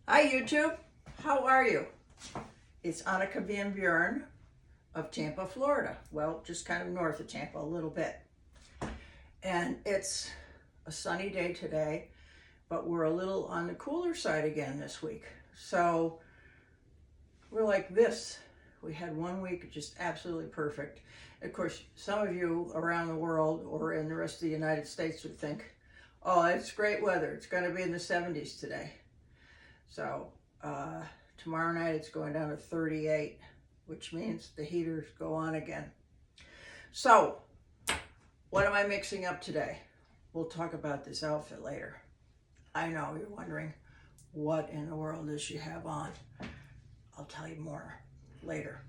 Hi YouTube, how are you? It's Anneke Van Buren of Tampa, Florida. Well, just kind of north of Tampa a little bit. And it's a sunny day today, but we're a little on the cooler side again this week. So we're like this. We had 1 week just absolutely perfect. Of course, some of you around the world or in the rest of the United States would think, oh, it's great weather. It's going to be in the 70s today. So tomorrow night it's going down to 38, which means the heaters go on again. So what am I mixing up today? We'll talk about this outfit later. I know you're wondering, what in the world does she have on? I'll tell you more later.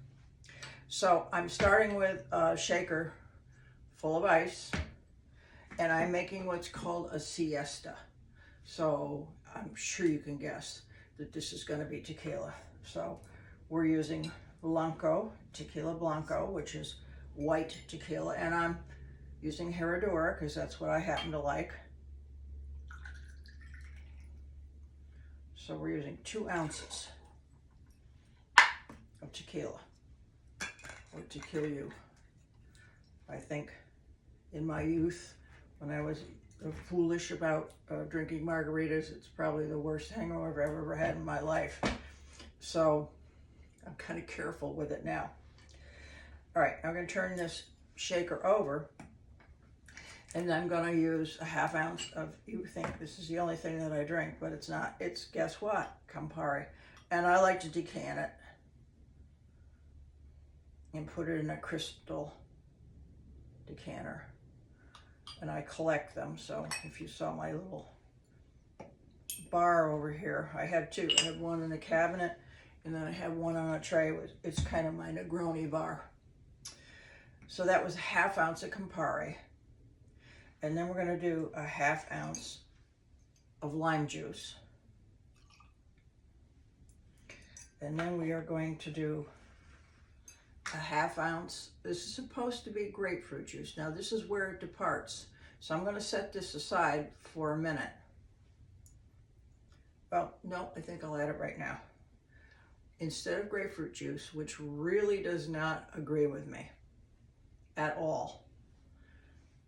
So I'm starting with a shaker full of ice, and I'm making what's called a siesta. So I'm sure you can guess that this is going to be tequila. So we're using Blanco, tequila Blanco, which is white tequila, and I'm using Herradura because that's what I happen to like. So we're using 2 ounces of tequila, or to kill you. I think in my youth, when I was foolish about drinking margaritas, it's probably the worst hangover I've ever had in my life. So I'm kind of careful with it now. All right, I'm going to turn this shaker over, and I'm going to use a 1/2 ounce of, you think this is the only thing that I drink, but it's not. It's, guess what? Campari. And I like to decant it and put it in a crystal decanter. And I collect them, so if you saw my little bar over here, I have 2. I have one in the cabinet, and then I have one on a tray. It's kind of my Negroni bar. So that was a 1/2 ounce of Campari. And then we're going to do a 1/2 ounce of lime juice. And then we are going to do a 1/2 ounce. This is supposed to be grapefruit juice. Now this is where it departs. So I'm going to set this aside for a minute. Well, no, I think I'll add it right now. Instead of grapefruit juice, which really does not agree with me at all,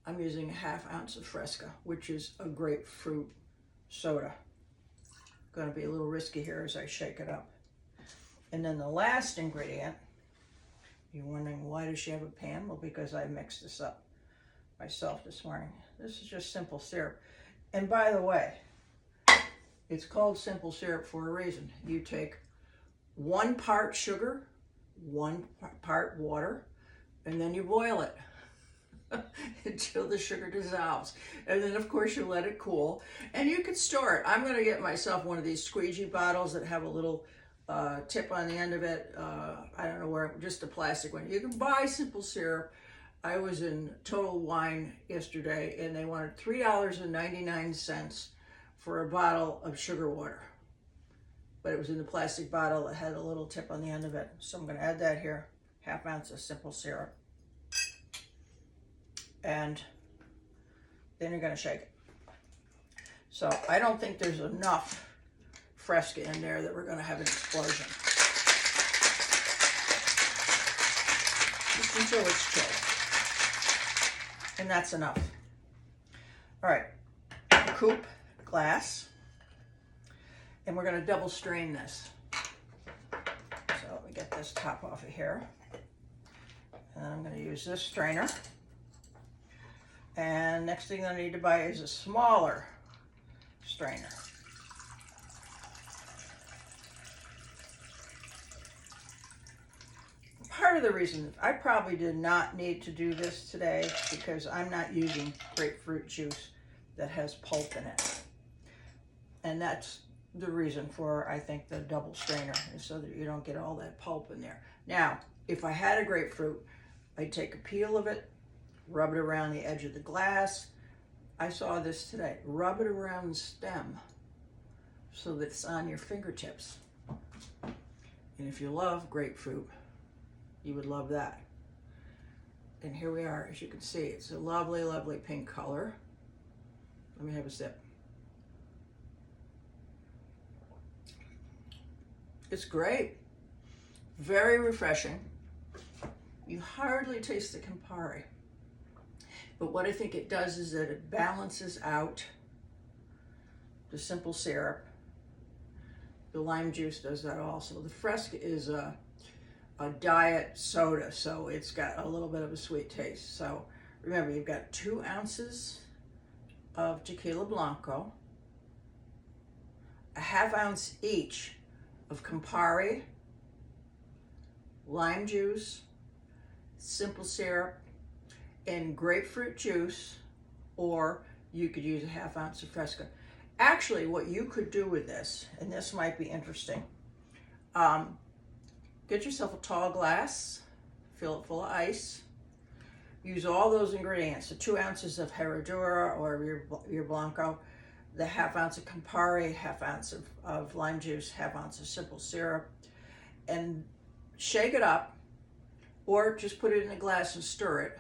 I'm using a 1/2 ounce of Fresca, which is a grapefruit soda. Going to be a little risky here as I shake it up. And then the last ingredient, you're wondering, why does she have a pan? Well, because I mixed this up myself this morning. This is just simple syrup. And by the way, it's called simple syrup for a reason. You take 1 part sugar, 1 part water, and then you boil it until the sugar dissolves. And then of course you let it cool, and you can store it. I'm going to get myself one of these squeegee bottles that have a little tip on the end of it. I don't know where, just a plastic one. You can buy simple syrup. I was in Total Wine yesterday, and they wanted $3.99 for a bottle of sugar water. But it was in the plastic bottle that had a little tip on the end of it. So I'm going to add that here, 1/2 ounce of simple syrup. And then you're going to shake it. So I don't think there's enough Fresca in there that we're going to have an explosion. Just until it's chilled. And that's enough. All right, coupe glass. And we're going to double strain this. So let me get this top off of here. And then I'm going to use this strainer. And next thing I need to buy is a smaller strainer. Part of the reason I probably did not need to do this today because I'm not using grapefruit juice that has pulp in it. And that's the reason for, I think, the double strainer, is so that you don't get all that pulp in there. Now, if I had a grapefruit, I'd take a peel of it, rub it around the edge of the glass. I saw this today. Rub it around the stem so that it's on your fingertips. And if you love grapefruit, you would love that. And here we are, as you can see. It's a lovely, lovely pink color. Let me have a sip. It's great. Very refreshing. You hardly taste the Campari. But what I think it does is that it balances out the simple syrup. The lime juice does that also. The Fresca is a diet soda, so it's got a little bit of a sweet taste. So remember, you've got 2 ounces of tequila Blanco, a ½ ounce each of Campari, lime juice, simple syrup, and grapefruit juice, or you could use a ½ ounce of Fresca. Actually, what you could do with this, and this might be interesting, get yourself a tall glass, fill it full of ice, use all those ingredients, the 2 ounces of Herradura or your Blanco, the ½ ounce of Campari, ½ ounce of lime juice, ½ ounce of simple syrup, and shake it up, or just put it in a glass and stir it,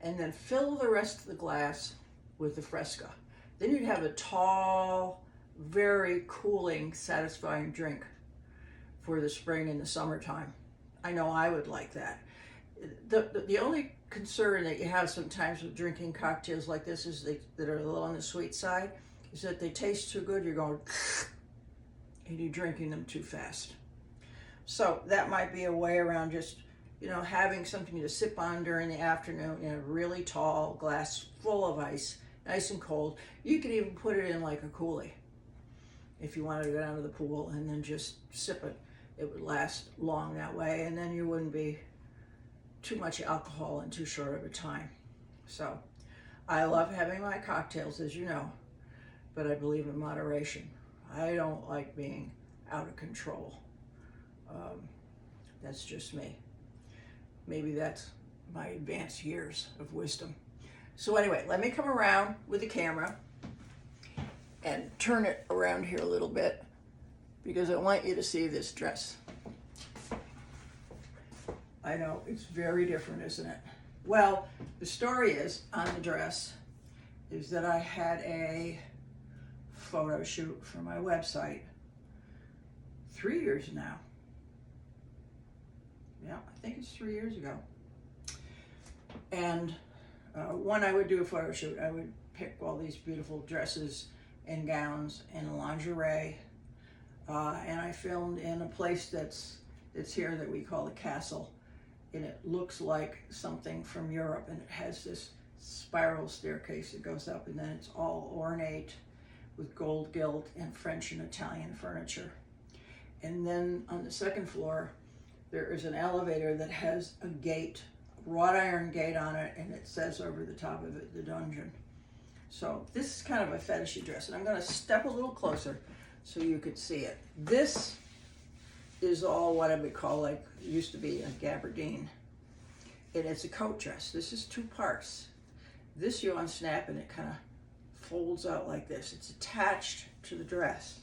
and then fill the rest of the glass with the Fresca. Then you'd have a tall, very cooling, satisfying drink for the spring and the summertime. I know I would like that. The only concern that you have sometimes with drinking cocktails like this is that are a little on the sweet side, is that they taste too good, you're going and you're drinking them too fast. So that might be a way around just, having something to sip on during the afternoon in a really tall glass full of ice, nice and cold. You could even put it in like a coolie if you wanted to go down to the pool and then just sip it. It would last long that way, and then you wouldn't be too much alcohol in too short of a time. So I love having my cocktails, as you know, but I believe in moderation. I don't like being out of control. That's just me. Maybe that's my advanced years of wisdom. So anyway, let me come around with the camera and turn it around here a little bit, because I want you to see this dress. I know, it's very different, isn't it? Well, the story is, on the dress, is that I had a photo shoot for my website 3 years now. Yeah, I think it's 3 years ago. And when I would do a photo shoot, I would pick all these beautiful dresses and gowns and lingerie. And I filmed in a place that's here that we call the Castle. And it looks like something from Europe, and it has this spiral staircase that goes up, and then it's all ornate with gold gilt and French and Italian furniture. And then on the second floor, there is an elevator that has a gate, a wrought iron gate on it, and it says over the top of it, the dungeon. So this is kind of a fetishy dress, and I'm gonna step a little closer so you could see it. This is all what I would call, like, it used to be a gabardine. And it's a coat dress. This is 2 parts. This you unsnap and it kind of folds out like this. It's attached to the dress.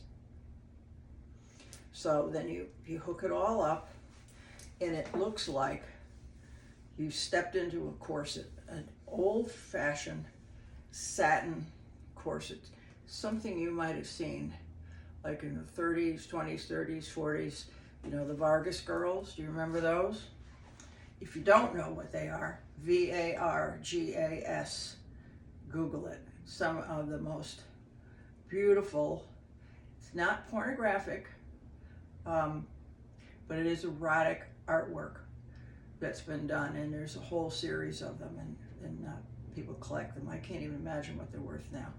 So then you hook it all up, and it looks like you stepped into a corset, an old-fashioned satin corset, something you might have seen like in the 30s, 20s, 30s, 40s, the Vargas girls. Do you remember those? If you don't know what they are, Vargas, Google it. Some of the most beautiful, it's not pornographic, but it is erotic artwork that's been done, and there's a whole series of them, and people collect them. I can't even imagine what they're worth now.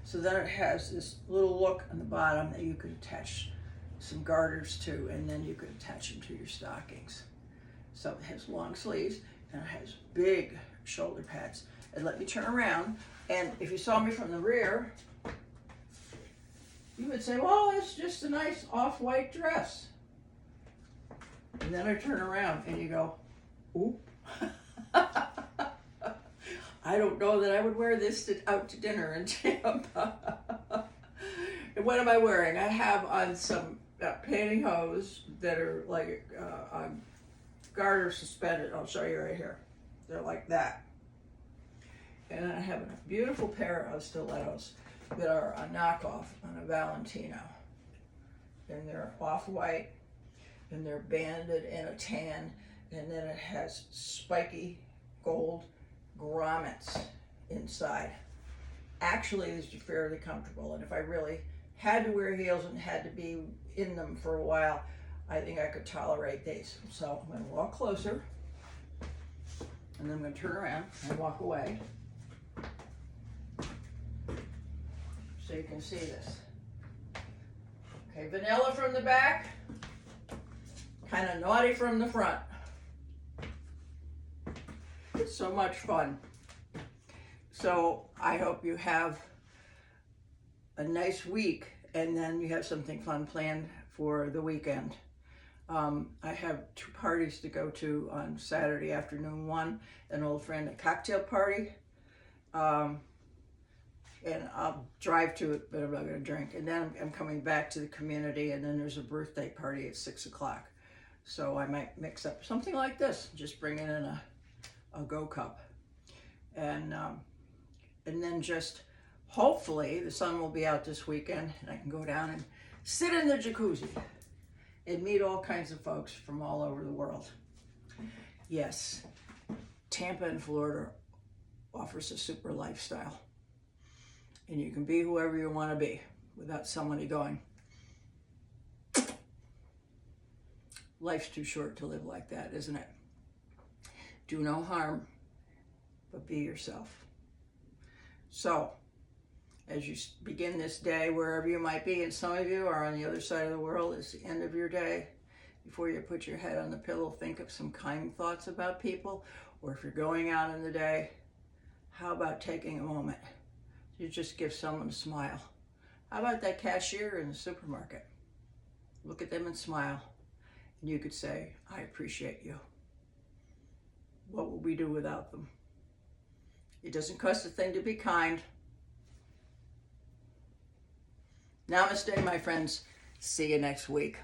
So then it has this little look on the bottom that you could attach some garters to, and then you could attach them to your stockings. So it has long sleeves, and it has big shoulder pads. And let me turn around, and if you saw me from the rear, you would say, well, it's just a nice off-white dress. And then I turn around, and you go, oop. I don't know that I would wear this out to dinner in Tampa. And what am I wearing? I have on some pantyhose that are like garter suspended. I'll show you right here. They're like that. And I have a beautiful pair of stilettos that are a knockoff on a Valentino. And they're off-white. and they're banded in a tan, and then it has spiky gold grommets inside. Actually, these are fairly comfortable, and if I really had to wear heels and had to be in them for a while, I think I could tolerate these. So I'm going to walk closer, and then I'm going to turn around and walk away so you can see this. Okay, vanilla from the back, kind of naughty from the front. It's so much fun. So I hope you have a nice week, and then you have something fun planned for the weekend. I have 2 parties to go to on Saturday afternoon. One, an old friend, a cocktail party. And I'll drive to it, but I'm not going to drink. And then I'm coming back to the community, and then there's a birthday party at 6 o'clock. So I might mix up something like this, just bring in a go cup. And then just hopefully the sun will be out this weekend, and I can go down and sit in the jacuzzi and meet all kinds of folks from all over the world. Yes, Tampa and Florida offers a super lifestyle. And you can be whoever you want to be without somebody going, life's too short to live like that, isn't it? Do no harm, but be yourself. So, as you begin this day, wherever you might be, and some of you are on the other side of the world, it's the end of your day. Before you put your head on the pillow, think of some kind thoughts about people. Or if you're going out in the day, how about taking a moment to just give someone a smile? How about that cashier in the supermarket? Look at them and smile. And you could say, I appreciate you. What would we do without them? It doesn't cost a thing to be kind. Namaste, my friends. See you next week.